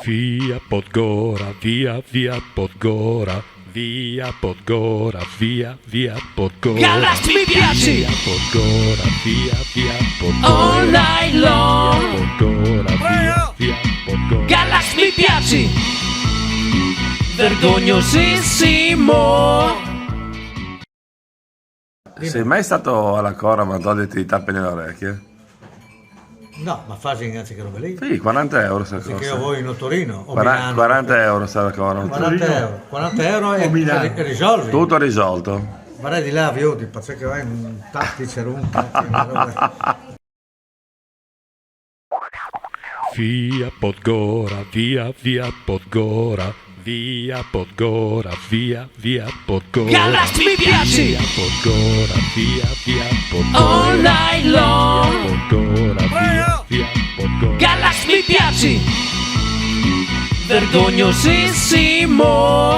Via Podgora, via Podgora, via Podgora, via Podgora. Galax mi piaci! Via Podgora, via Podgora. All night long! Via Podgora, via Podgora. Galax mi piaci! Vergognosissimo! Sei mai stato alla Cora ma togliti i tappi nelle orecchie? No, ma fasi anziché robe lì. Sì, 40 euro se Anziché costa. voi in Torino o Milano. 40 euro sta la Cora. 40 euro e risolvi. Tutto risolto. Vai di là, io ti pazzesco che vai in tattici, un Via Podgora, via Podgora, via Podgora, via Podgora. Galax mi piaci! Via Podgora, via Podgora. All night long! Via Podgora, via Podgora. Galax mi piaci! Vergognosissimo!